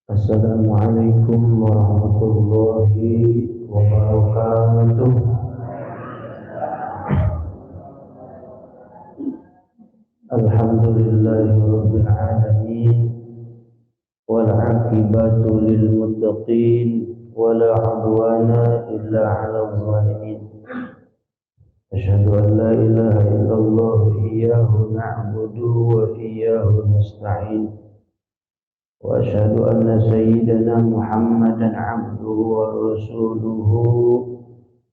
Assalamualaikum warahmatullahi wabarakatuh. Alhamdulillahirabbil alamin wal 'aqibatu lil muttaqin wala 'udwana illa 'alal zalimin. Asyhadu an la ilaha illallah iyyahu na'budu wa iyyahu nasta'in. وأشهد أن سيدنا محمدا عبده ورسوله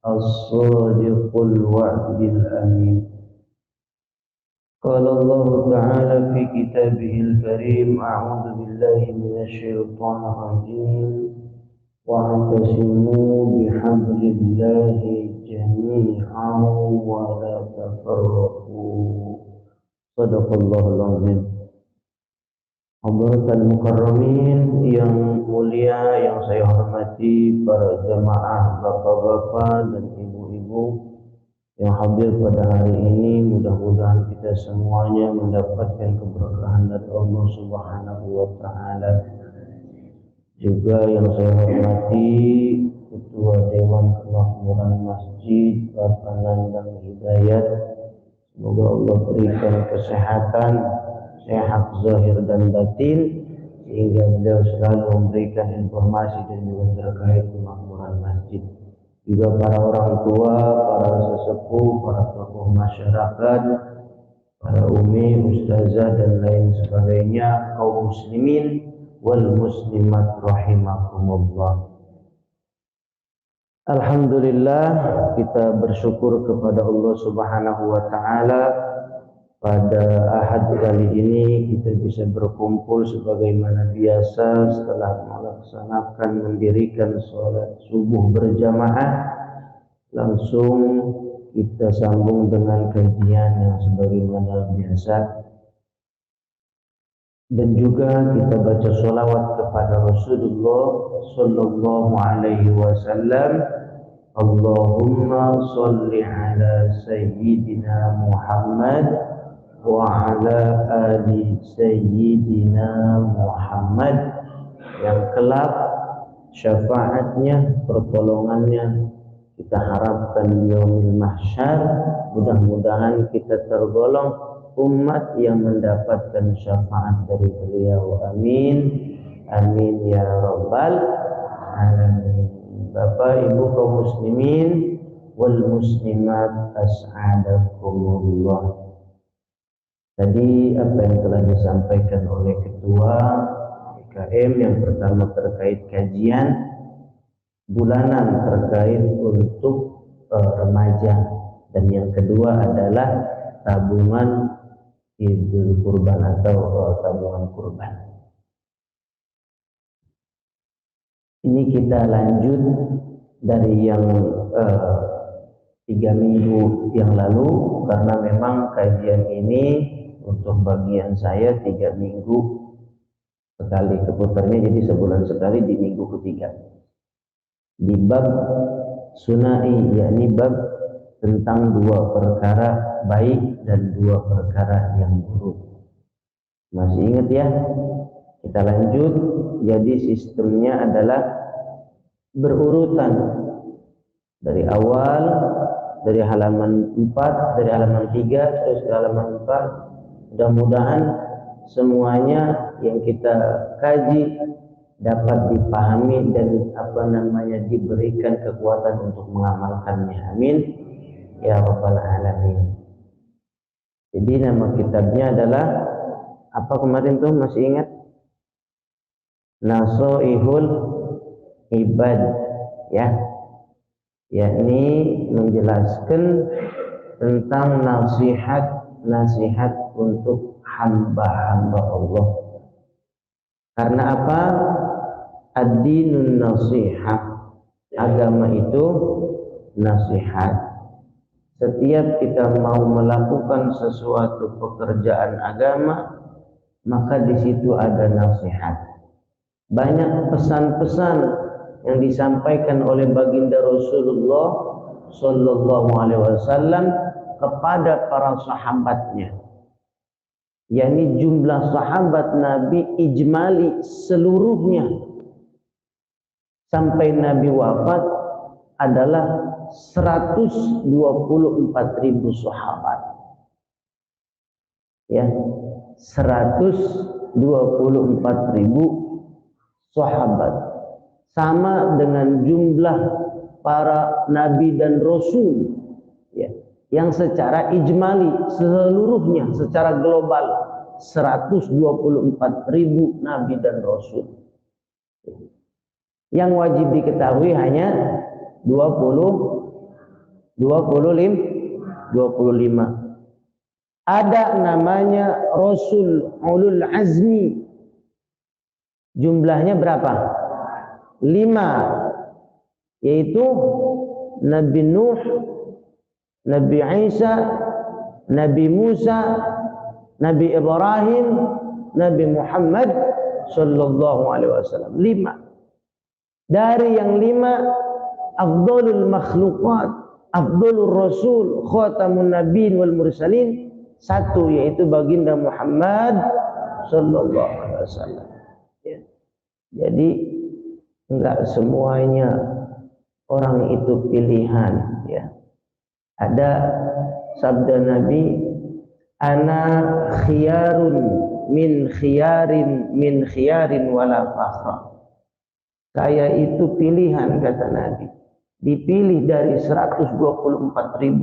الصادق الوعد الأمين. قال الله تعالى في كتابه الكريم: أعوذ بالله من الشيطان الرجيم واعتصموا بحبل الله جميعا ولا تفرقوا. صدق الله العظيم. Hadirin mukarramin yang mulia, yang saya hormati, para jamaah bapak-bapak dan ibu-ibu yang hadir pada hari ini, mudah-mudahan kita semuanya mendapatkan keberkahan dari Allah Subhanahu wa taala. Juga yang saya hormati Ketua Dewan Kemakmuran Masjid Bapak Nandang Hidayat, semoga Allah berikan kesehatan, sehat zahir dan batin, sehingga beliau selalu memberikan informasi dan juga terkait kemakmuran masjid. Juga para orang tua, para sesepuh, para tokoh masyarakat, para umi, ustazah dan lain sebagainya, kaum muslimin wal muslimat rahimakumullah. Alhamdulillah, kita bersyukur kepada Allah Subhanahu wa taala. Pada Ahad kali ini kita bisa berkumpul sebagaimana biasa setelah melaksanakan mendirikan sholat subuh berjamaah. Langsung kita sambung dengan kajian yang sebagaimana biasa, dan juga kita baca sholawat kepada Rasulullah Sallallahu Alaihi Wasallam. Allahumma sholli ala Sayyidina Muhammad wa ala ali Sayyidina Muhammad, yang kelak syafaatnya, pertolongannya kita harapkan di yaumil mahsyar. Mudah-mudahan kita tergolong umat yang mendapatkan syafaat dari beliau. Amin, amin ya rabbal alamin. Bapak Ibu kaum muslimin wal muslimat, as'adakumullah. Tadi apa yang telah disampaikan oleh Ketua IKM, yang pertama terkait kajian bulanan terkait untuk remaja, dan yang kedua adalah tabungan Idul Kurban atau tabungan kurban. Ini kita lanjut dari yang 3 minggu yang lalu, karena memang kajian ini untuk bagian saya 3 minggu sekali keputarnya, jadi sebulan sekali di minggu ketiga. Di bab sunai, yakni bab tentang 2 perkara baik dan 2 perkara yang buruk. Masih ingat ya? Kita lanjut. Jadi sistemnya adalah berurutan dari awal, dari halaman 4, dari halaman 3 terus ke halaman 4. Mudah-mudahan semuanya yang kita kaji dapat dipahami dan diberikan kekuatan untuk mengamalkannya. Amin ya rabbal alamin. Jadi nama kitabnya adalah apa kemarin tuh, masih ingat? Nasoihul Ibad, ya, yakni menjelaskan tentang nasihat untuk hamba-hamba Allah. Karena apa? Ad-dinun nasihah, agama itu nasihat. Setiap kita mau melakukan sesuatu pekerjaan agama, maka di situ ada nasihat. Banyak pesan-pesan yang disampaikan oleh baginda Rasulullah Sallallahu Alaihi Wasallam kepada para sahabatnya. yakni jumlah sahabat Nabi ijmali seluruhnya sampai Nabi wafat adalah 124.000 sahabat. Ya, 124.000 sahabat, sama dengan jumlah para nabi dan rasul, ya, yang secara ijmali seluruhnya secara global 124.000 nabi dan rasul. Yang wajib diketahui hanya 25. Ada namanya Rasul Ulul Azmi. Jumlahnya berapa? 5. Yaitu Nabi Nuh, Nabi Isa, Nabi Musa, Nabi Ibrahim, Nabi Muhammad sallallahu alaihi wasallam. 5. Dari yang 5, afdalul makhluqat, afdalur rasul, khatamun nabiyyin wal mursalin, 1 yaitu baginda Muhammad sallallahu alaihi wasallam. Ya. Jadi enggak semuanya orang itu pilihan, ya. Ada sabda Nabi, ana khiyarun min khiyarin wala fakhra. Saya itu pilihan, kata Nabi. Dipilih dari 124.000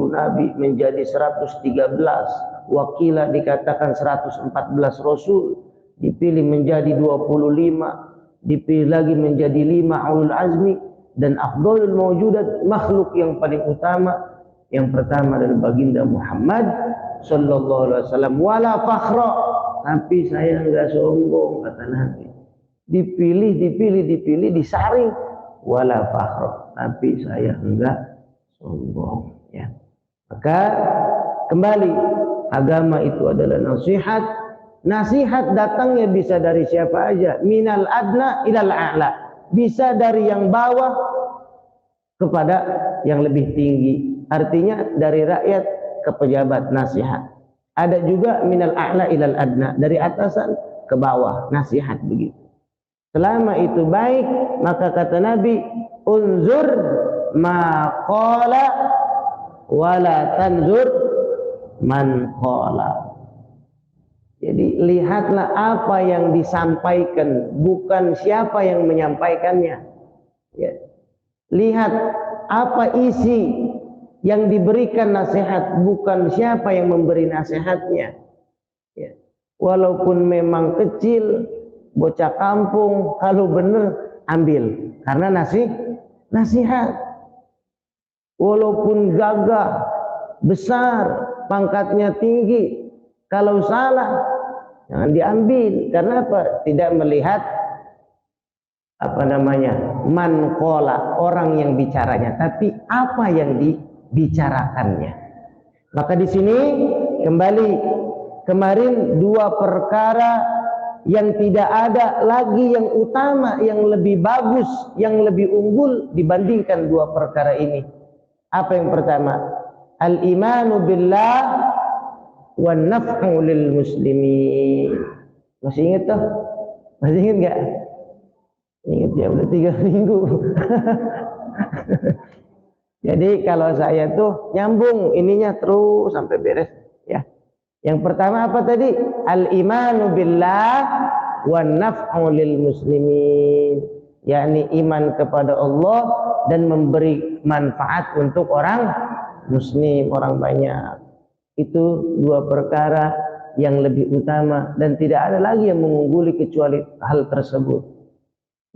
Nabi menjadi 113. Wakilah dikatakan 114 Rasul. Dipilih menjadi 25. Dipilih lagi menjadi 5 Ulul Azmi. Dan afdalul mawjudat, makhluk yang paling utama. Yang pertama adalah baginda Muhammad sallallahu alaihi wasallam. Wala fakhra. Tapi saya enggak sombong, kata Nabi. Dipilih, disaring, wala fakhra, tapi saya enggak sombong, ya. Maka kembali, agama itu adalah nasihat. Nasihat datangnya bisa dari siapa aja, minal adna ilal a'la, bisa dari yang bawah kepada yang lebih tinggi, artinya dari rakyat ke pejabat nasihat. Ada juga minal a'la ilal adna, dari atasan ke bawah nasihat, begitu. Selama itu baik, maka kata Nabi, unzur ma qala wala tanzur man qala. Jadi lihatlah apa yang disampaikan, bukan siapa yang menyampaikannya. Ya. Lihat apa isi yang diberikan nasihat, bukan siapa yang memberi nasihatnya. Ya. Walaupun memang kecil, bocah kampung, kalau benar ambil, karena nasihat. Walaupun gagah, besar, pangkatnya tinggi, kalau salah jangan diambil. Karena apa? Tidak melihat man qala, orang yang bicaranya, tapi apa yang dibicarakannya. Maka di sini kembali kemarin 2 perkara yang tidak ada lagi yang utama, yang lebih bagus, yang lebih unggul dibandingkan 2 perkara ini. Apa yang pertama? Al-imanu billah wa naf'u lil muslimin. Masih ingat tuh? Masih ingat enggak? Ingat ya, udah 3 minggu. Jadi kalau saya tuh nyambung ininya terus sampai beres, ya. Yang pertama apa tadi? Al-imanu billah wa naf'u lil muslimin, yakni iman kepada Allah dan memberi manfaat untuk orang muslim, orang banyak. Itu 2 perkara yang lebih utama dan tidak ada lagi yang mengungguli kecuali hal tersebut.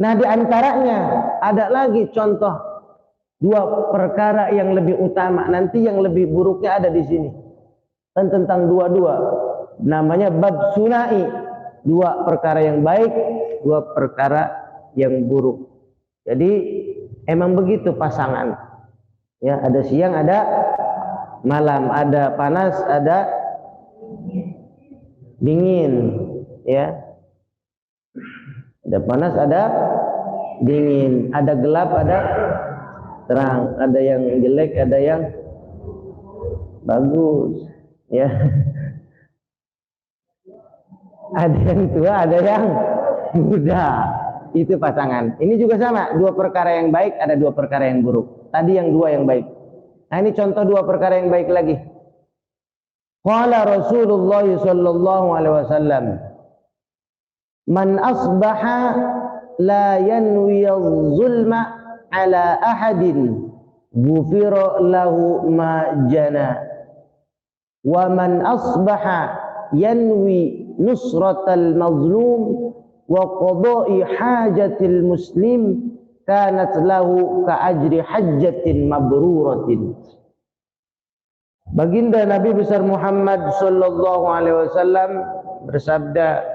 Nah, di antaranya ada lagi contoh 2 perkara yang lebih utama. Nanti yang lebih buruknya ada di sini. Dan tentang 2 namanya bab sunai, 2 perkara yang baik, 2 perkara yang buruk. Jadi emang begitu pasangan, ya, ada siang, ada malam, ada panas, ada dingin, ya, ada panas, ada dingin, ada gelap, ada terang, ada yang jelek, ada yang bagus, ya. Ada yang tua, ada yang muda. Itu pasangan. Ini juga sama, dua perkara yang baik, ada dua perkara yang buruk. Tadi yang dua yang baik. Nah ini contoh dua perkara yang baik lagi. Qala Rasulullah sallallahu alaihi wasallam, man asbaha la yanwi zulma ala ahadin ghufira lahu ma jana wa man asbaha yanwi nusratal mazlum wa qada'i hajatil muslim kanat lahu ka ajri hajjatin mabruratin. Baginda Nabi besar Muhammad sallallahu alaihi wasallam bersabda,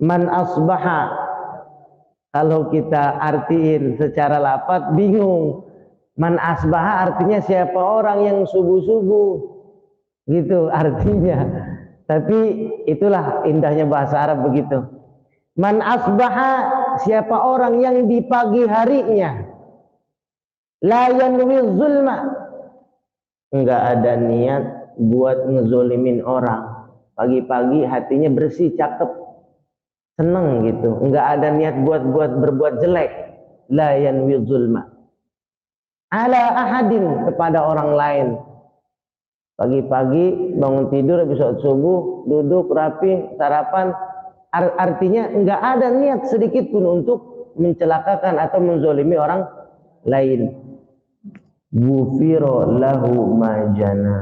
man asbaha, kalau kita artiin secara lafaz bingung. Man asbaha artinya siapa orang yang subuh-subuh, gitu artinya. Tapi itulah indahnya bahasa Arab begitu. Man asbaha, siapa orang yang di pagi harinya la yanwi zulma, enggak ada niat buat ngezolimin orang. Pagi-pagi hatinya bersih, cakep, seneng gitu, enggak ada niat buat berbuat jelek. La yanwi zulma ala ahadin, kepada orang lain. Pagi-pagi bangun tidur habis sholat subuh, duduk rapi, sarapan, artinya enggak ada niat sedikit pun untuk mencelakakan atau menzolimi orang lain. Ghufira lahu majana,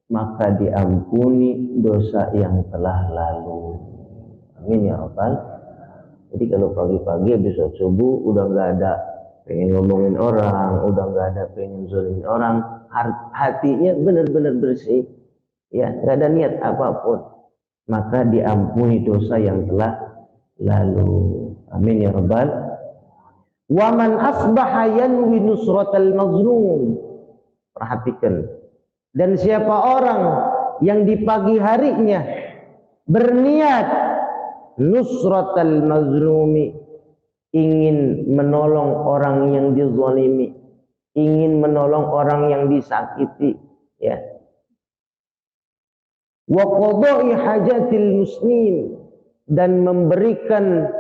maka diampuni dosa yang telah lalu. Amin ya rabbal. Jadi kalau pagi-pagi habis sholat subuh udah enggak ada pengen ngomongin orang, udah enggak ada pengen zolimin orang, hatinya benar-benar bersih, ya, enggak ada niat apapun, maka diampuni dosa yang telah lalu. Amin ya rabbal. Wa man asbaha yanwi nusratal mazlum, perhatikan, dan siapa orang yang di pagi harinya berniat nusratal mazlumi, ingin menolong orang yang dizalimi, ingin menolong orang yang disakiti, ya. Wa qada'i hajatil muslim, dan memberikan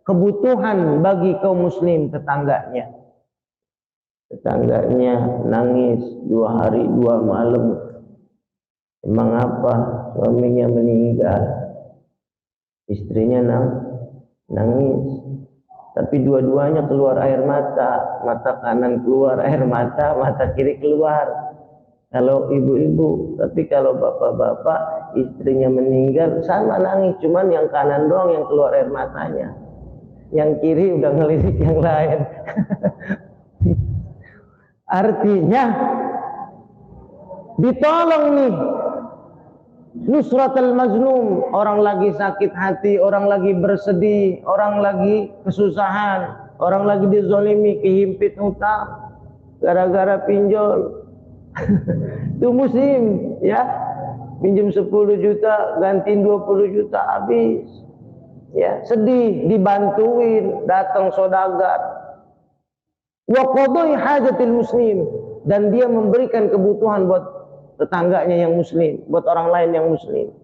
kebutuhan bagi kaum muslim, tetangganya nangis 2 hari 2 malam, emang apa, suaminya meninggal, istrinya nangis, tapi dua-duanya keluar air mata, mata kanan keluar air mata, mata kiri keluar. Kalau ibu-ibu, tapi kalau bapak-bapak istrinya meninggal sama nangis, cuman yang kanan doang yang keluar air matanya, yang kiri udah ngelirik yang lain. Artinya ditolong nih nusratul mazlum, orang lagi sakit hati, orang lagi bersedih, orang lagi kesusahan, orang lagi dizolimi, kehimpit hutang gara-gara pinjol. Itu muslim, ya, pinjam 10 juta gantiin 20 juta habis, ya, sedih, dibantuin, datang saudagar. Wa qada'i hajatil muslim, dan dia memberikan kebutuhan buat tetangganya yang muslim, buat orang lain yang muslim.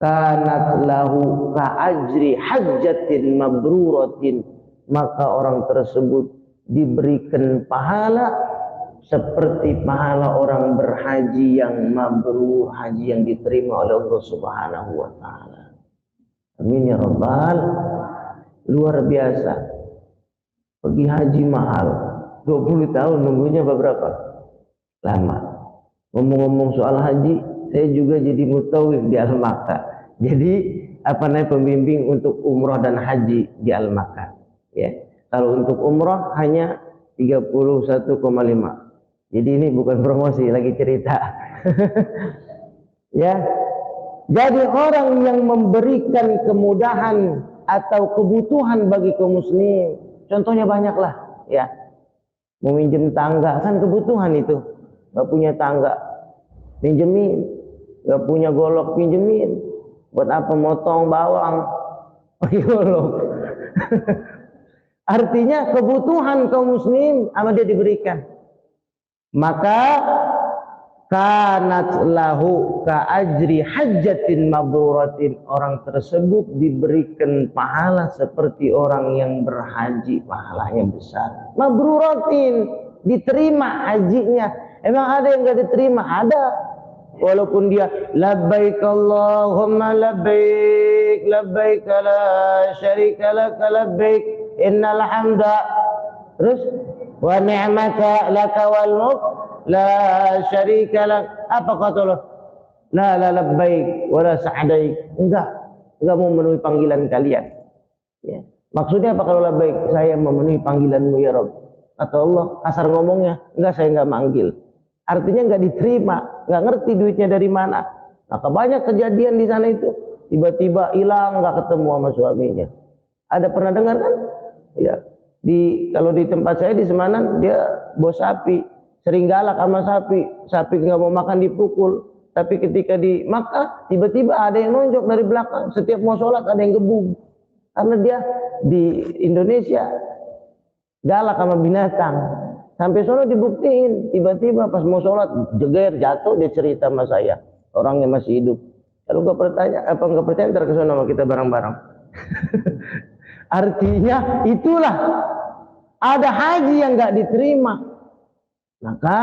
Kanat lahu ka ajri hajjatin mabruratin, maka orang tersebut diberikan pahala seperti pahala orang berhaji yang mabrur, haji yang diterima oleh Allah Subhanahu wa taala. Amin ya rabbal. Luar biasa. Pergi haji mahal. 20 tahun nunggunya berapa? Lama. Ngomong-ngomong soal haji, saya juga jadi mutawif di Al-Makkah. Jadi pembimbing untuk umroh dan haji di Al-Makkah, ya. Kalau untuk umroh hanya 31,5. Jadi ini bukan promosi, lagi cerita. Ya. Jadi orang yang memberikan kemudahan atau kebutuhan bagi kaum muslim, contohnya banyaklah, ya. Mau minjem tangga kan kebutuhan itu. Gak punya tangga, pinjemin. Gak punya golok, pinjemin. Buat apa motong bawang? Pakai golok. Artinya kebutuhan kaum muslim sama dia diberikan. Maka kanat lahu ka ajri hajjatin mabruratin, orang tersebut diberikan pahala seperti orang yang berhaji, pahalanya besar. Mabruratin, diterima hajinya. Emang ada yang enggak diterima? Ada. Walaupun dia labbaik Allahumma labbaik labbaik la syarika lak labbaik innal hamda, terus wa ni'mata laka wal mulk la syarika lak, apa kata Allah? La labbaik wa la sa'daik. Enggak mau memenuhi panggilan kalian. Ya. Maksudnya apa kalau labbaik? Saya memenuhi panggilanmu ya Rabb. Atau Allah kasar ngomongnya, enggak, saya enggak manggil. Artinya enggak diterima, enggak ngerti duitnya dari mana. Maka banyak kejadian di sana itu, tiba-tiba hilang, enggak ketemu sama suaminya. Ada pernah dengar kan? Ya. Kalau di tempat saya di Semanan, dia bos sapi, sering galak sama sapi nggak mau makan dipukul. Tapi ketika di Makkah, tiba-tiba ada yang nonjok dari belakang, setiap mau sholat ada yang gebuk, karena dia di Indonesia galak sama binatang. Sampai sono dibuktiin, tiba-tiba pas mau sholat jeger jatuh, dia cerita sama saya, orangnya masih hidup. Kalau nggak percaya ntar ke sono sama kita bareng-bareng. Artinya itulah, ada haji yang nggak diterima. Maka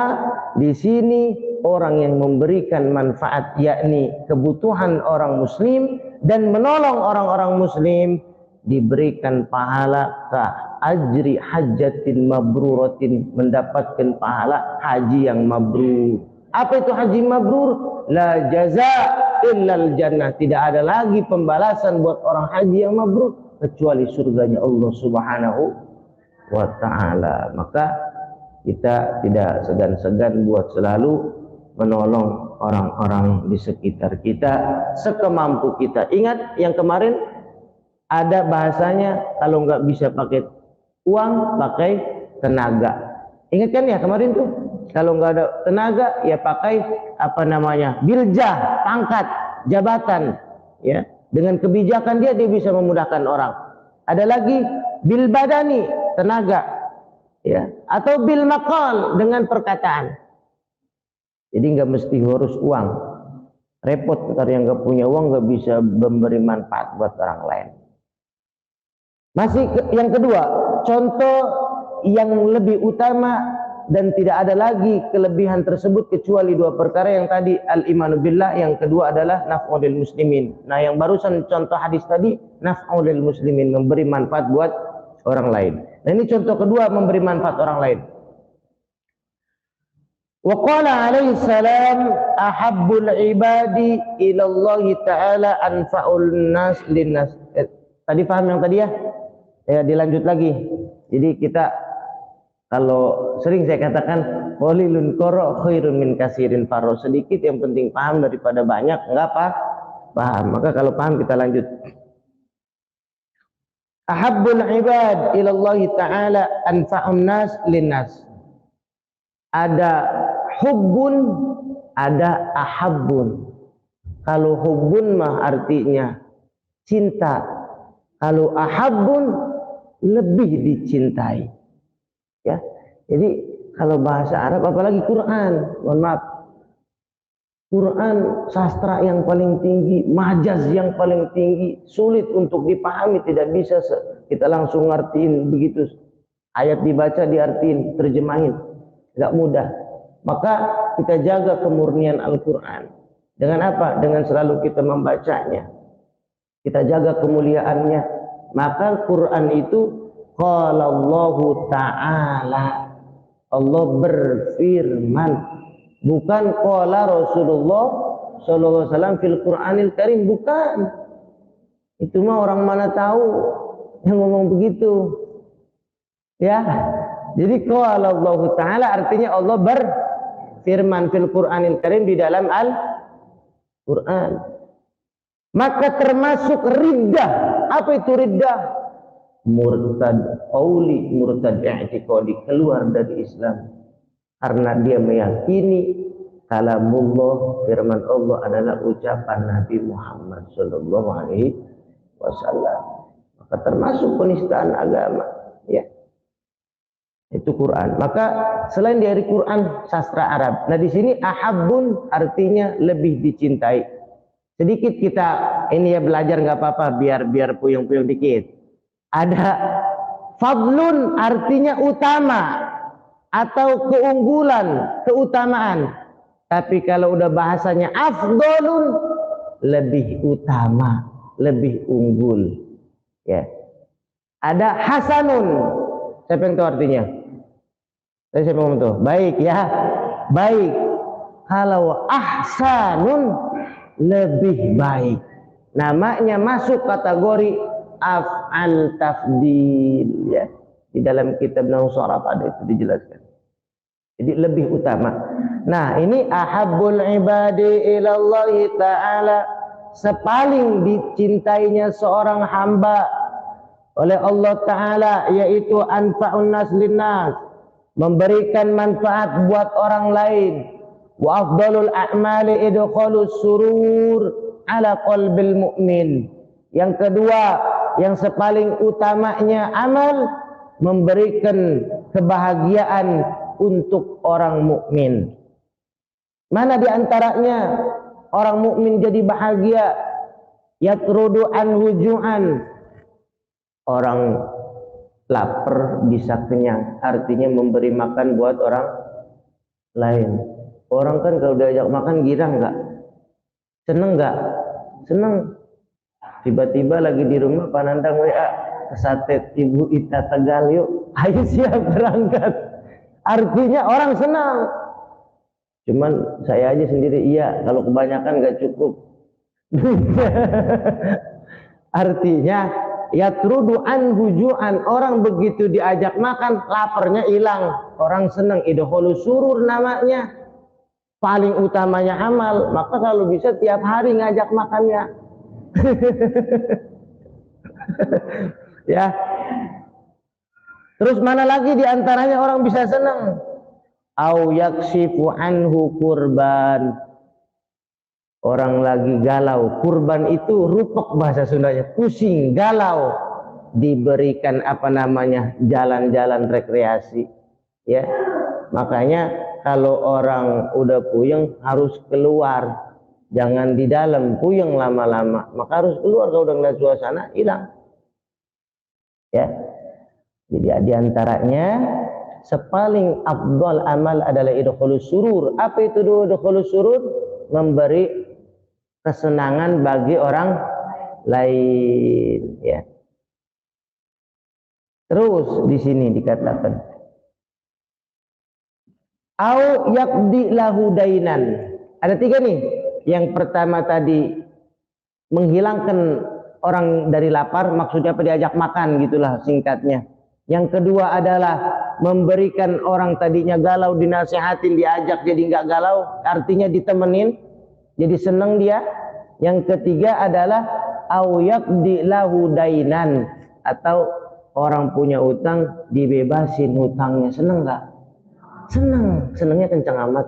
di sini orang yang memberikan manfaat, yakni kebutuhan orang muslim dan menolong orang-orang muslim, diberikan pahala ka ajri hajjatin mabruratin, mendapatkan pahala haji yang mabrur. Apa itu haji mabrur? La jaza illal jannah, tidak ada lagi pembalasan buat orang haji yang mabrur kecuali surganya Allah Subhanahu wa ta'ala. Maka kita tidak segan-segan buat selalu menolong orang-orang di sekitar kita sekemampu kita. Ingat yang kemarin ada bahasanya, kalau nggak bisa pakai uang, pakai tenaga. Ingat kan ya kemarin tuh, kalau nggak ada tenaga ya pakai apa namanya, biljah, pangkat, jabatan, ya. Dengan kebijakan dia bisa memudahkan orang. Ada lagi bil badani, tenaga, ya, atau bil maqal, dengan perkataan. Jadi nggak mesti harus uang. Repot ntar yang nggak punya uang nggak bisa memberi manfaat buat orang lain. Masih yang kedua, contoh yang lebih utama dan tidak ada lagi kelebihan tersebut kecuali dua perkara yang tadi, al-imanu billah, yang kedua adalah naf'ul muslimin. Nah, yang barusan contoh hadis tadi, naf'ul muslimin, memberi manfaat buat orang lain. Nah, ini contoh kedua, memberi manfaat orang lain. Wa qala alaihi salam, ahabbul ibadi ila Allah taala anfa'ul nas linnas. Tadi paham yang tadi ya? Ya, dilanjut lagi. Jadi kita, kalau sering saya katakan qalilun qara khairun min katsirin faro, sedikit yang penting paham daripada banyak enggak paham. Maka kalau paham kita lanjut. Ahabbul ibad ila Allah taala anfa'un nas linnas. Ada hubbun, ada ahabbun. Kalau hubbun mah artinya cinta. Kalau ahabbun lebih dicintai. Ya. Jadi kalau bahasa Arab, apalagi Quran, mohon maaf, Quran sastra yang paling tinggi, majaz yang paling tinggi, sulit untuk dipahami, tidak bisa kita langsung ngertiin begitu. Ayat dibaca diartiin, terjemahin, nggak mudah. Maka kita jaga kemurnian Al-Quran. Dengan apa? Dengan selalu kita membacanya. Kita jaga kemuliaannya. Maka Quran itu qala Allahu ta'ala, Allah berfirman, bukan qala Rasulullah sallallahu alaihi wasallam fil Qur'anil Karim, bukan. Itu mah orang mana tahu yang ngomong begitu. Ya. Jadi qala Allahu ta'ala artinya Allah berfirman fil Qur'anil Karim, di dalam Al-Qur'an. Maka termasuk riddah. Apa itu riddah? Murtad qauli, murtad i'tiqadi, keluar dari Islam karena dia meyakini kalamullah, firman Allah adalah ucapan Nabi Muhammad sallallahu alaihi wasallam. Maka termasuk penistaan agama, ya. Itu Quran. Maka selain dari Quran, sastra Arab. Nah di sini ahabbun artinya lebih dicintai. Sedikit kita ini ya belajar nggak apa-apa, biar puyeng-puyeng dikit. Ada fadlun artinya utama atau keunggulan, keutamaan. Tapi kalau udah bahasanya afdolun, lebih utama, lebih unggul. Ya. Ada hasanun. Siapa yang tahu artinya? Saya ngomong tuh, baik ya, baik. Kalau ahsanun lebih baik, namanya masuk kategori af'al tafdil ya. Di dalam kitab Nahwu Sharaf ada itu dijelaskan. Jadi lebih utama. Nah ini ahabbul ibadi ilallahi ta'ala, sepaling dicintainya seorang hamba oleh Allah Ta'ala, yaitu anfa'un nas linnas, memberikan manfaat buat orang lain. Wa afdalul a'mali idkhalus surur ala qalbil mu'min. Yang kedua, yang sepaling utamanya amal, memberikan kebahagiaan untuk orang mukmin. Mana di antaranya orang mukmin jadi bahagia? Yatrudu anhu ju'an. Orang lapar bisa kenyang, artinya memberi makan buat orang lain. Orang kan kalau diajak makan girang nggak? Seneng nggak? Seneng. Tiba-tiba lagi di rumah Panandang WA, kesatet Ibu Ita Tegal yuk, ayo siap berangkat. Artinya orang senang. Cuman saya aja sendiri iya, kalau kebanyakan nggak cukup. Artinya yatrudu anhu ju'an, orang begitu diajak makan laparnya hilang, orang senang. Idkhulu surur namanya, paling utamanya amal. Maka kalau bisa tiap hari ngajak makannya. Ya. Terus mana lagi diantaranya orang bisa senang? Au yaksifu anhu kurban, orang lagi galau. Kurban itu rupek bahasa Sundanya, pusing, galau, diberikan apa namanya, jalan-jalan rekreasi ya. Makanya kalau orang udah puyeng harus keluar, jangan di dalam puyeng lama-lama, maka harus keluar. Kalau udah ngeliat suasana hilang ya. Jadi diantaranya sepaling afdal amal adalah idkhulus surur. Apa itu idkhulus surur? Memberi kesenangan bagi orang lain ya. Terus di sini dikatakan au yaqdi lahu dainan. Ada tiga nih. Yang pertama tadi menghilangkan orang dari lapar, maksudnya apa, diajak makan gitulah singkatnya. Yang kedua adalah memberikan orang tadinya galau, dinasihatin, diajak jadi nggak galau, artinya ditemenin, jadi seneng dia. Yang ketiga adalah au yaqdi lahu dainan, atau orang punya utang dibebasin hutangnya. Seneng nggak? Seneng, senengnya kencang amat.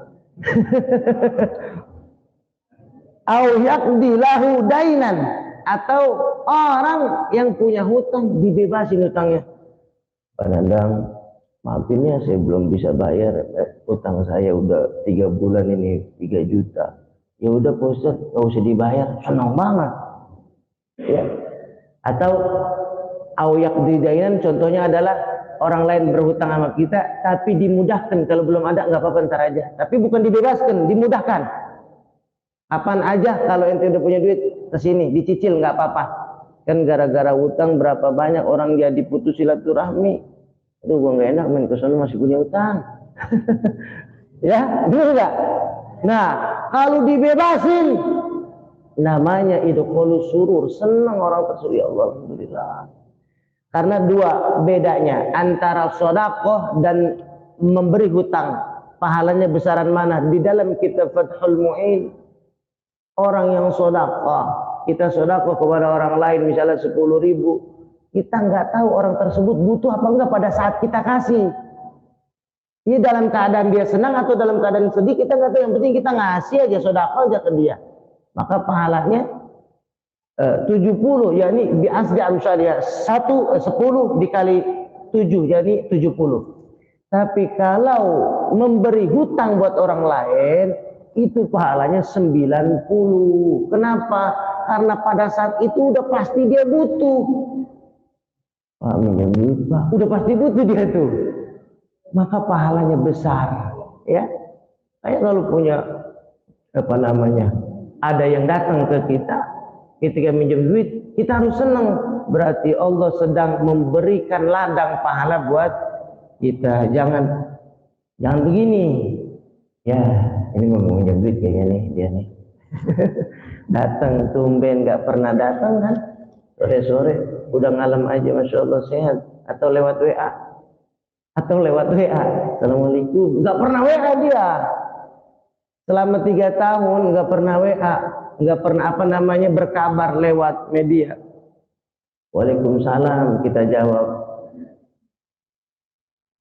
Au yaqdi lahu dainan, atau orang yang punya hutang dibebasin hutangnya. Panandang, maafin ya saya belum bisa bayar, utang saya udah 3 bulan ini 3 juta. Ya udah Pak Ustaz, nggak usah dibayar, senang banget ya. Atau auyak didainan, contohnya adalah orang lain berhutang sama kita tapi dimudahkan, kalau belum ada nggak apa-apa ntar aja, tapi bukan dibebaskan, dimudahkan. Kapan aja kalau ente udah punya duit kesini dicicil nggak apa-apa. Kan gara-gara utang berapa banyak orang jadi putus silaturahmi. Aduh gua nggak enak main ke sana masih punya utang. Ya, benar nggak? Nah, kalau dibebasin namanya idkhulus surur, senang orang tersebut, ya Allah, alhamdulillah. Karena dua bedanya antara sedekah dan memberi hutang, pahalanya besaran mana? Di dalam kitab Fathul Mu'in, orang yang sedekah, kita sedekah kepada orang lain misalnya 10.000, kita nggak tahu orang tersebut butuh apa enggak pada saat kita kasih. Ini dalam keadaan dia senang atau dalam keadaan sedih kita nggak tahu, yang penting kita ngasih aja, sedekah aja ke dia. Maka pahalanya 70, yakni bi asdi amsalnya 10 dikali 7, yakni 70. Tapi kalau memberi hutang buat orang lain, itu pahalanya 90. Kenapa? Karena pada saat itu udah pasti dia butuh. Pak, minjem duit, Pak. Udah pasti butuh dia tuh. Maka pahalanya besar. Ya, kayak kalau punya ada yang datang ke kita ketika minjem duit, kita harus senang. Berarti Allah sedang memberikan ladang pahala buat kita. Jangan begini. Ya, ini mau minjem duit kayaknya nih dia nih. Datang tumben, nggak pernah datang kan? Sore-sore udah ngalem aja, masya Allah sehat. Atau lewat WA. Assalamualaikum. Nggak pernah WA dia. Selama 3 tahun nggak pernah WA, nggak pernah berkabar lewat media. Waalaikumsalam kita jawab.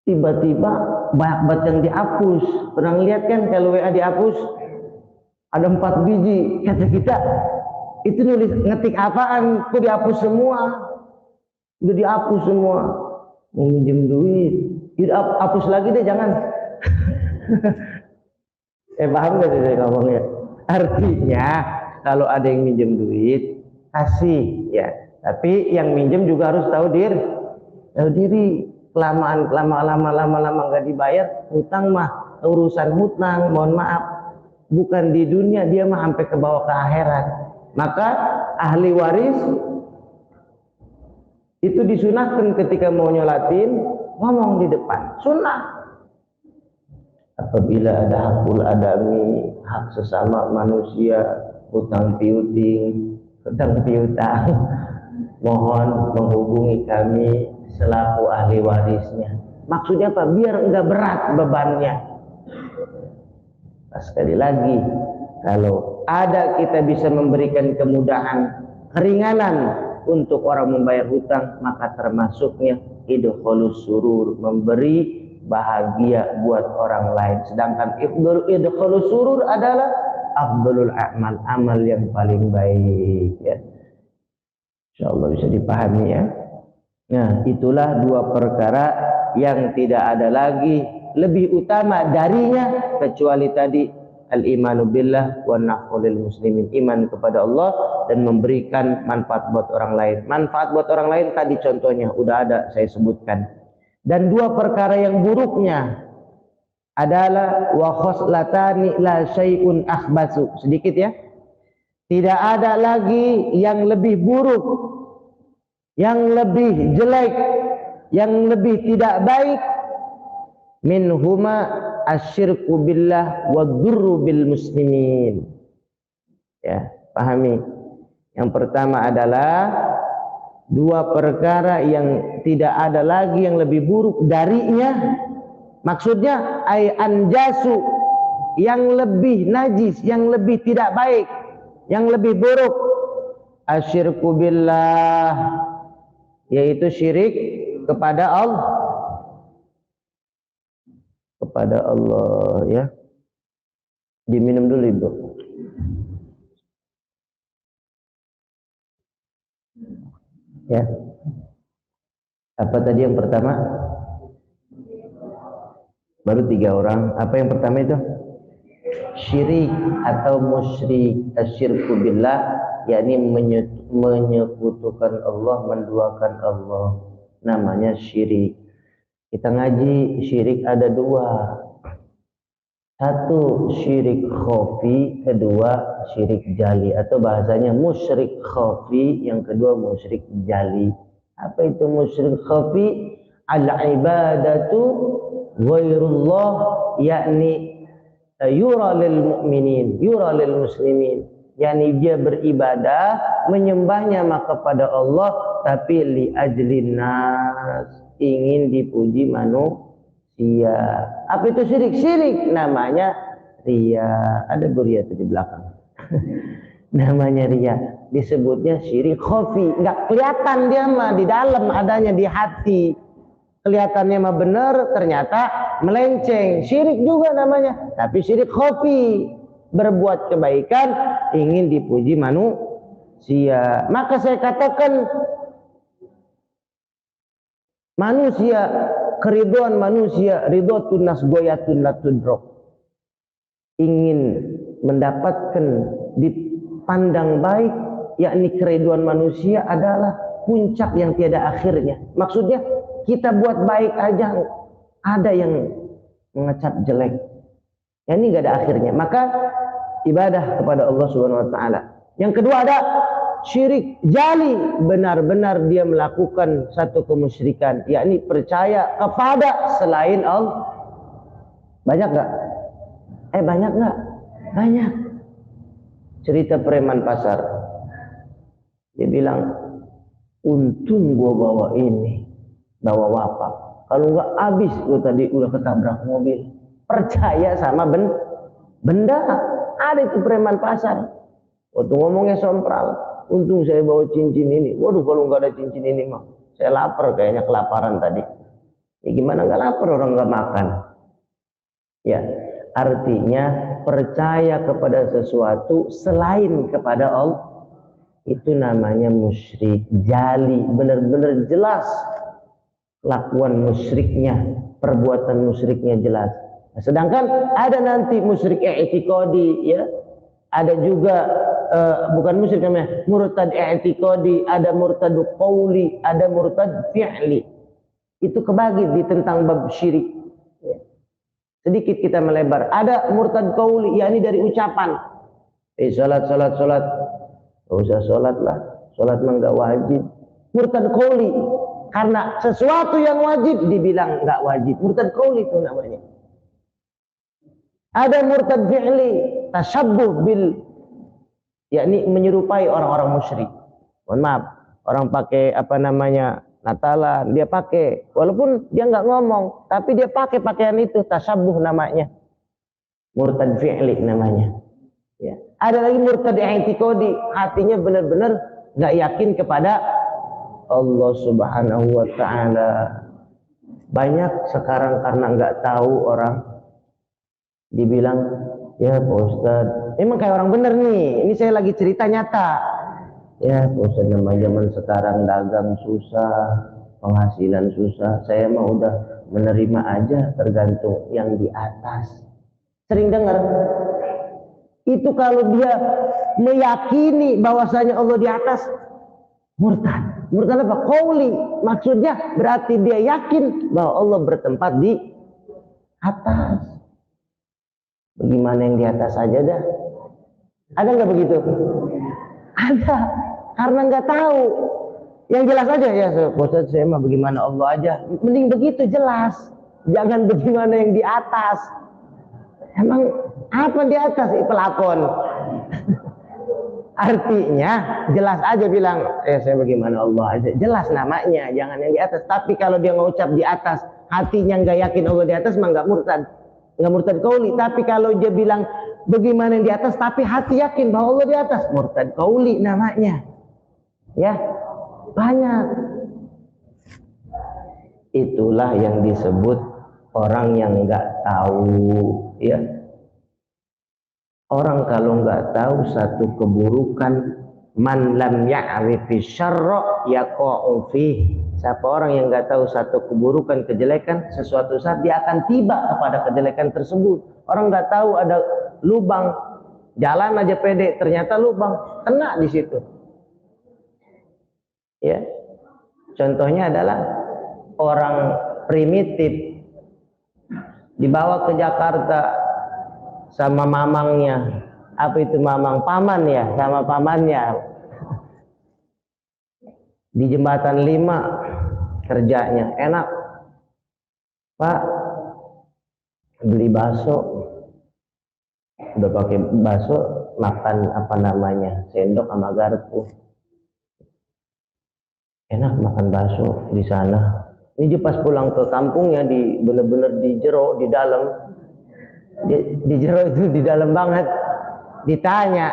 Tiba-tiba banyak banget yang dihapus. Pernah lihat kan kalau WA dihapus? Ada 4 biji. Kata kita, itu nulis ngetik apaan? Kok dihapus semua? Udah dihapus semua. Mau minjem duit, hapus lagi deh, jangan. Paham gak sih saya ngomongnya? Artinya kalau ada yang minjem duit, kasih ya. Tapi yang minjem juga harus tahu diri. Lama-lama nggak dibayar, hutang mah urusan hutang, mohon maaf, bukan di dunia, dia mah sampai ke bawah ke akhirat. Maka ahli waris itu disunahkan ketika mau nyolatin ngomong di depan, sunnah. Apabila ada hakul adami, hak sesama manusia, hutang piutang, mohon menghubungi kami selaku ahli warisnya. Maksudnya apa? Biar enggak berat bebannya. Sekali lagi, kalau ada kita bisa memberikan kemudahan, keringanan untuk orang membayar hutang, maka termasuknya idkhulus surur, memberi bahagia buat orang lain. Sedangkan idkhulus surur adalah afdalul a'mal, amal yang paling baik ya. Insyaallah bisa dipahami ya. Nah, itulah 2 perkara yang tidak ada lagi lebih utama darinya kecuali tadi al-imanu billah wa naqlil muslimin, iman kepada Allah dan memberikan manfaat buat orang lain. Manfaat buat orang lain tadi contohnya udah ada saya sebutkan. Dan 2 perkara yang buruknya adalah wa khoslatani la syai'un akhbasu. Sedikit ya. Tidak ada lagi yang lebih buruk, yang lebih jelek, yang lebih tidak baik minhuma asyirku billah wa dzurru bil muslimin. Ya, pahami. Yang pertama adalah 2 perkara yang tidak ada lagi yang lebih buruk darinya. Maksudnya ay anjasu, yang lebih najis, yang lebih tidak baik, yang lebih buruk. Asyirku billah, yaitu syirik kepada Allah ya. Diminum dulu Ibu. Ya. Apa tadi yang pertama? Baru 3 orang. Apa yang pertama itu? Syirik atau musyrik. Asyirku billah, yakni menyekutukan Allah, menduakan Allah. Namanya syirik. Kita ngaji syirik ada 2. 1 syirik khafi, kedua syirik jali, atau bahasanya musyrik khafi, yang kedua musyrik jali. Apa itu musyrik khafi? Al-ibadatu ghairullah, yakni yura lil mu'minin, yura lil muslimin, yakni dia beribadah menyembahnya maka kepada Allah tapi li ajlin nas, ingin dipuji manusia. Apa itu syirik? Syirik namanya riya. Ada riya di belakang. Namanya riya. Disebutnya syirik khafi. Enggak kelihatan dia mah, di dalam adanya di hati. Kelihatannya mah benar, ternyata melenceng. Syirik juga namanya. Tapi syirik khafi. Berbuat kebaikan, ingin dipuji manusia. Maka saya katakan manusia keriduan manusia, ridotun nas goyatun latudrok. Ingin mendapatkan dipandang baik, yakni keriduan manusia adalah puncak yang tiada akhirnya. Maksudnya kita buat baik aja ada yang mengecap jelek. Ya, ini gak ada akhirnya. Maka ibadah kepada Allah Subhanahu wa taala. Yang kedua ada syirik jali, benar-benar dia melakukan satu kemusyrikan, yakni percaya kepada selain Allah. Banyak gak? Banyak gak? Banyak. Cerita preman pasar. Dia bilang, untung gua bawa ini, bawa wapak. Kalau nggak habis gua tadi udah ketabrak mobil. Percaya sama benda. Ada itu preman pasar. Waktu ngomongnya sompral, untung saya bawa cincin ini. Waduh, kalau nggak ada cincin ini mah saya lapar, kayaknya kelaparan tadi. Ya gimana nggak lapar, orang nggak makan. Ya, artinya percaya kepada sesuatu selain kepada Allah, itu namanya musyrik jali, benar-benar jelas lakuan musyriknya, perbuatan musyriknya jelas. Nah, sedangkan ada nanti musyrik i'tiqadi, ya, ada juga bukan musyrik namanya murtad i'tiqadi, ada murtad qauli, ada murtad fi'li. Itu kebagi di tentang bab syirik. Ya. Sedikit kita melebar. Ada murtad qauli, yakni dari ucapan. Salat. Gak usah sholat lah, sholat mah gak wajib. Murtad qauli, karena sesuatu yang wajib dibilang gak wajib. Murtad qauli itu namanya. Ada murtad fi'li, tasyabbuh bil, yakni menyerupai orang-orang musyrik. Mohon maaf, orang pakai apa namanya Natalan, dia pakai, walaupun dia nggak ngomong, tapi dia pakai pakaian itu, tasyabbuh namanya. Murtad fi'li namanya. Ya. Ada lagi murtad i'tiqadi, hatinya benar-benar nggak yakin kepada Allah Subhanahu wa taala. Banyak sekarang karena nggak tahu orang dibilang, ya Pak Ustadz, emang kayak orang bener nih, ini saya lagi cerita nyata. Ya Pak Ustadz, nama zaman sekarang dagang susah, penghasilan susah, saya mah udah menerima aja tergantung yang di atas. Sering dengar. Itu kalau dia meyakini bahwasanya Allah di atas, murtad. Murtad apa? Qauli. Maksudnya berarti dia yakin bahwa Allah bertempat di atas. Bagaimana yang di atas aja dah? Ada nggak begitu? Ada. Karena nggak tahu. Yang jelas aja ya, Ustaz, saya mah bagaimana Allah aja. Mending begitu jelas. Jangan bagaimana yang di atas. Emang apa di atas? Pelakon. Artinya jelas aja bilang, saya bagaimana Allah aja. Jelas namanya, jangan yang di atas. Tapi kalau dia ngucap di atas, hatinya nggak yakin Allah di atas, mah nggak murtad. Nggak murtad qauli. Tapi kalau dia bilang bagaimana yang di atas, tapi hati yakin bahwa Allah di atas, murtad qauli namanya. Ya, banyak. Itulah yang disebut orang yang nggak tahu. Ya, orang kalau nggak tahu satu keburukan, man lam ya'rifi syarra yaqa'u fihi. Siapa orang yang nggak tahu satu keburukan, kejelekan, sesuatu saat dia akan tiba kepada kejelekan tersebut. Orang nggak tahu ada lubang, jalan aja pede, ternyata lubang, kena di situ. Ya, contohnya adalah orang primitif dibawa ke Jakarta sama mamangnya. Apa itu mamang? Paman ya, sama pamannya. Di jembatan 5 kerjanya enak. Pak, beli bakso. Udah pakai bakso, makan apa namanya, sendok sama garpu. Enak makan bakso di sana. Ini pas pulang ke kampungnya, di bener-bener di jero, di dalam. Di jero itu di dalam banget. Ditanya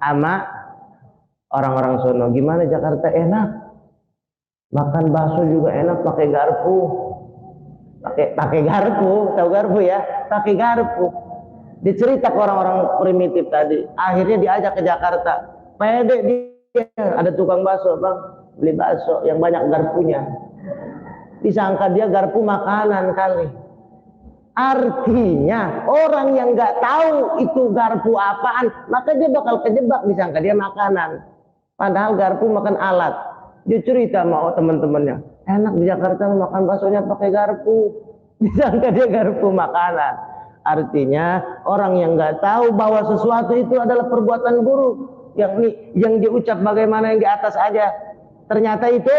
sama orang-orang sono, gimana Jakarta? Enak. Makan bakso juga enak pakai garpu. Pakai garpu, tahu garpu ya? Pakai garpu. Dicerita ke orang-orang primitif tadi. Akhirnya diajak ke Jakarta. Pede dia, ada tukang bakso, Bang. Beli bakso yang banyak garpunya. disangka dia garpu makanan kali. Artinya orang yang nggak tahu itu garpu apaan, maka dia bakal kejebak disangka dia makanan. Padahal garpu makan alat. Dia cerita sama teman-temannya, enak di Jakarta makan baksonya pakai garpu, disangka dia garpu makanan. Artinya orang yang nggak tahu bahwa sesuatu itu adalah perbuatan buruk, yang diucap bagaimana yang di atas aja, ternyata itu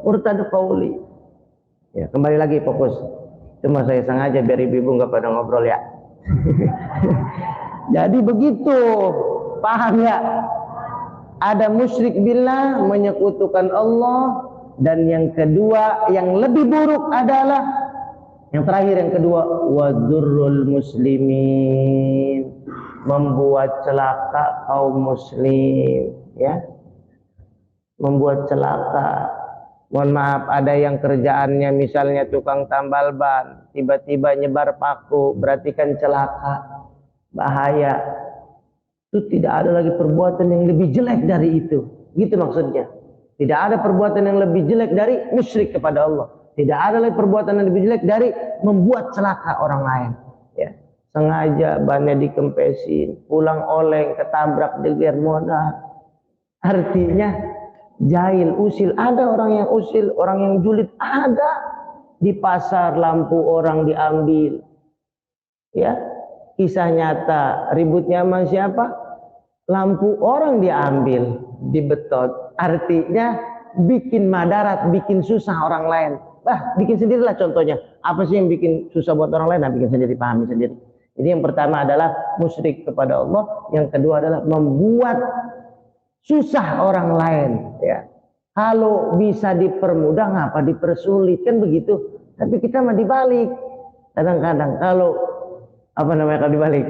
murtad qauli. Ya, kembali lagi fokus. Cuma saya sengaja biar ibu-ibu nggak pada ngobrol ya. Jadi begitu, paham ya? Ada musyrik billah, menyekutukan Allah, dan yang kedua yang lebih buruk adalah yang terakhir, yang kedua, wadzurrul muslimin, membuat celaka kaum muslim, ya, membuat celaka. Mohon maaf, ada yang kerjaannya misalnya tukang tambal ban, tiba-tiba nyebar paku, berarti kan celaka, bahaya. Itu tidak ada lagi perbuatan yang lebih jelek dari itu, gitu maksudnya. Tidak ada perbuatan yang lebih jelek dari musyrik kepada Allah. Tidak ada lagi perbuatan yang lebih jelek dari membuat celaka orang lain. Ya, sengaja bannya dikempesin, pulang oleng, ketabrak, jeger modal. Artinya jahil, usil. Ada orang yang usil, orang yang julid. Ada di pasar, lampu orang diambil. Ya, kisah nyata. Ributnya sama siapa? Lampu orang diambil, dibetot. Artinya bikin madarat, bikin susah orang lain. Bikin sendirilah contohnya. Apa sih yang bikin susah buat orang lain? Nah, bikin sendiri, pahami sendiri. Jadi yang pertama adalah musyrik kepada Allah, yang kedua adalah membuat susah orang lain. Ya, kalau bisa dipermudah, ngapa dipersulit, kan begitu. Tapi kita mah dibalik. Kadang-kadang kalau kalau dibalik,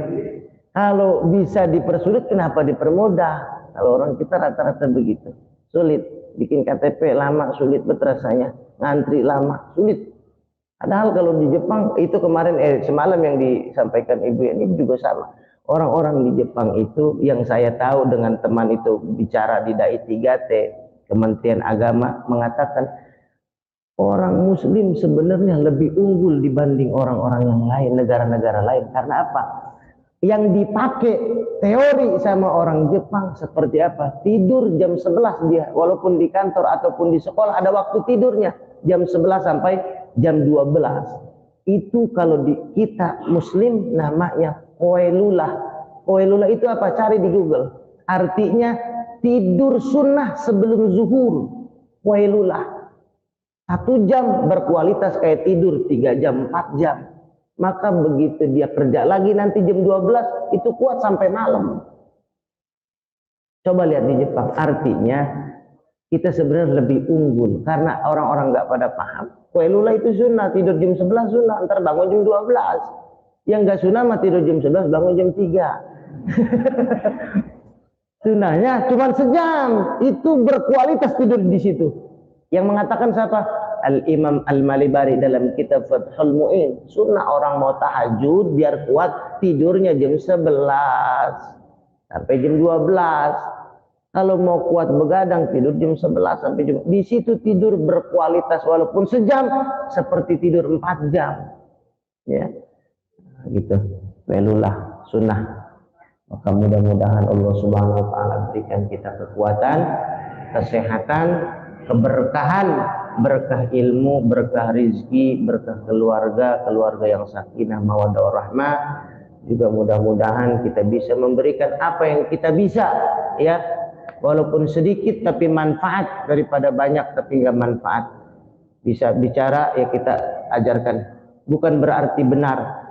kalau bisa dipersulit, kenapa dipermudah? Kalau orang kita rata-rata begitu, sulit. Bikin KTP lama, sulit beterasanya. Ngantri lama, sulit. Padahal kalau di Jepang itu kemarin semalam yang disampaikan ibu ini juga sama. Orang-orang di Jepang itu yang saya tahu dengan teman itu bicara di Dai 3T, Kementerian Agama mengatakan orang muslim sebenarnya lebih unggul dibanding orang-orang yang lain, negara-negara lain. Karena apa? Yang dipakai teori sama orang Jepang seperti apa? Tidur jam 11 dia, walaupun di kantor ataupun di sekolah ada waktu tidurnya jam 11 sampai jam 12. Itu kalau di kita muslim namanya qailullah. Qailullah itu apa? Cari di Google. Artinya tidur sunnah sebelum zuhur. Qailullah. 1 jam berkualitas kayak tidur 3 jam, 4 jam. Maka begitu dia kerja lagi nanti jam 12 itu kuat sampai malam. Coba lihat di Jepang. Artinya kita sebenarnya lebih unggul karena orang-orang nggak pada paham. Qailullah itu sunnah, tidur jam 11 sunnah, ntar bangun jam 12. Yang nggak sunnah mah tidur jam 11 bangun jam 3. Sunnahnya cuma sejam, itu berkualitas tidur di situ. Yang mengatakan siapa? Al-Imam Al-Malibari dalam kitab Fathul Mu'in. Sunnah orang mau tahajud biar kuat tidurnya jam 11 sampai jam 12. Kalau mau kuat begadang tidur jam 11 sampai jam. Di situ tidur berkualitas walaupun sejam seperti tidur 4 jam. Ya. Gitu. Qailullah sunnah. Maka mudah-mudahan Allah Subhanahu wa taala berikan kita kekuatan, kesehatan, keberkahan, berkah ilmu, berkah rizki, berkah keluarga, keluarga yang sakinah mawaddah warahmah. Juga mudah-mudahan kita bisa memberikan apa yang kita bisa, ya, walaupun sedikit tapi manfaat daripada banyak tapi nggak manfaat. Bisa bicara ya kita ajarkan, bukan berarti benar.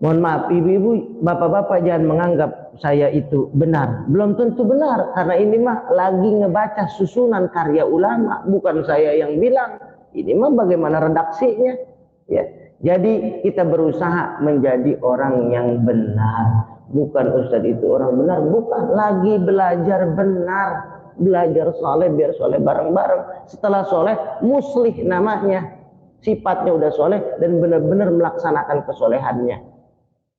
Mohon maaf ibu-ibu, bapak-bapak jangan menganggap saya itu benar. Belum tentu benar, karena ini mah lagi ngebaca susunan karya ulama, bukan saya yang bilang. Ini mah bagaimana redaksinya, ya. Jadi kita berusaha menjadi orang yang benar. Bukan ustadz itu orang benar, bukan. Lagi belajar benar, belajar soleh biar soleh bareng-bareng. Setelah soleh muslih namanya, sifatnya udah soleh dan benar-benar melaksanakan kesolehannya.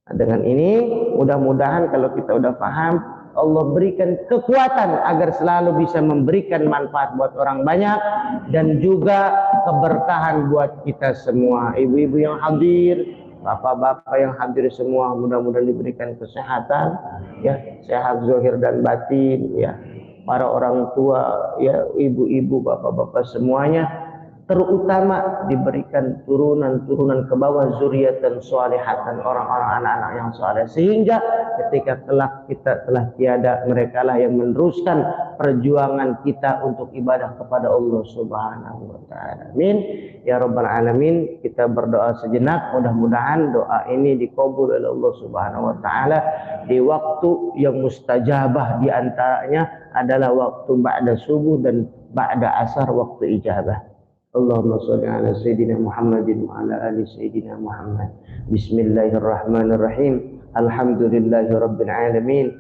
Nah, dengan ini mudah-mudahan kalau kita udah paham Allah berikan kekuatan agar selalu bisa memberikan manfaat buat orang banyak, dan juga keberkahan buat kita semua. Ibu-ibu yang hadir, bapak-bapak yang hadir semua, mudah-mudahan diberikan kesehatan, ya, sehat zahir dan batin, ya. Para orang tua, ya, ibu-ibu, bapak-bapak semuanya, terutama diberikan turunan-turunan ke bawah zuriatan salihatan, orang-orang anak-anak yang saleh, sehingga ketika kelak kita telah tiada, mereka lah yang meneruskan perjuangan kita untuk ibadah kepada Allah Subhanahu wa taala. Amin ya rabbal alamin. Kita berdoa sejenak, mudah-mudahan doa ini dikabul oleh Allah Subhanahu wa taala di waktu yang mustajabah. Di antaranya adalah waktu ba'da subuh dan ba'da asar, waktu ijabah. Allahumma sholli ala sayyidina Muhammadin wa ala ali sayyidina Muhammad. Bismillahirrahmanirrahim. Alhamdulillahi rabbil alamin.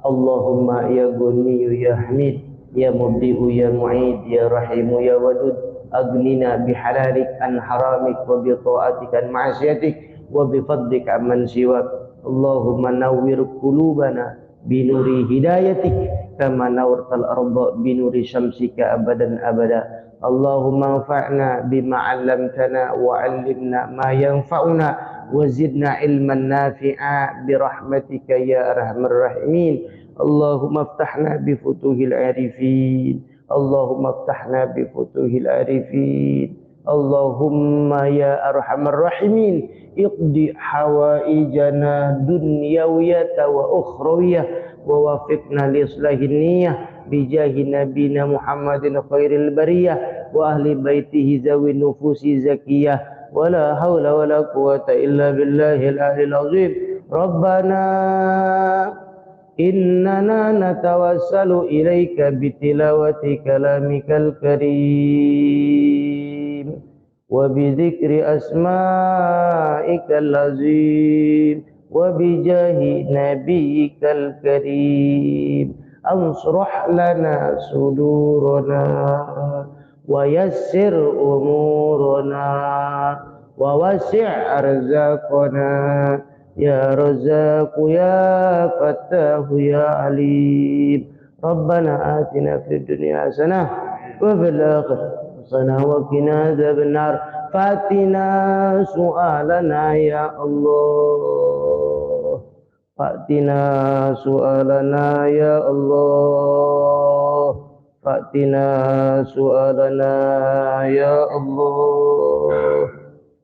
Allahumma ya Ghani ya Hamid, ya Mubdi'u ya Mu'id, ya Rahimu ya Wadud, aghnina bihalalik an haramik, wa bi ta'atik an ma'asiyatik, wa bi fadlik amman siwak. Allahumma nawwir qulubana binuri hidayatik kama nawwartal arda binuri syamsika abadan abada. Allahumma anfa'na bima 'allamtana wa 'allimna ma yanfa'una wa zidna ilman nafi'a bi rahmatika ya arhamar rahimin. Allahumma iftahna bi futuhil arifin. Allahumma iftahna bi futuhil arifin. Allahumma ya arhamar rahimin, iqdi hawaijana dunyawiyata wa ukhrawiyah, wa wafiqna li islahin niyyah bijahi nabina Muhammadin khairil bariyah wa ahli baitihi zawi nufusi zakiyah, wa la hawla wa la quwata illa billahil aliyil azim. Rabbana innana natawassalu ilaika bitilawati kalamikal karim wa bidhikri asma'ikal azim wa bijahi nabiyyikal karim. Ansruh lana sudurana wa yassir umurana wa wasi' arzaqana ya Razzaqu ya Fattahu ya Alim. Rabbana atina fid dunya hasanah wa fil akhirati hasanah wa qina adzaban nar. Fatina su'alana ya Allah, fatina su'alana ya Allah, fatina su'alana ya Allah.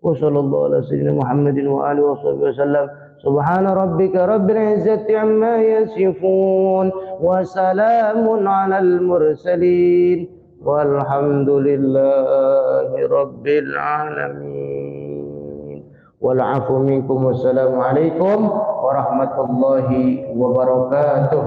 Wa sallallahu ala sayyidina Muhammadin wa alihi wa sahbihi wasallam. Subhana rabbika rabbil izzati amma yasifun wa salamun alal mursalin walhamdulillahi rabbil alamin. Wal afu minkum. Wassalamu alaikum warahmatullahi wabarakatuh.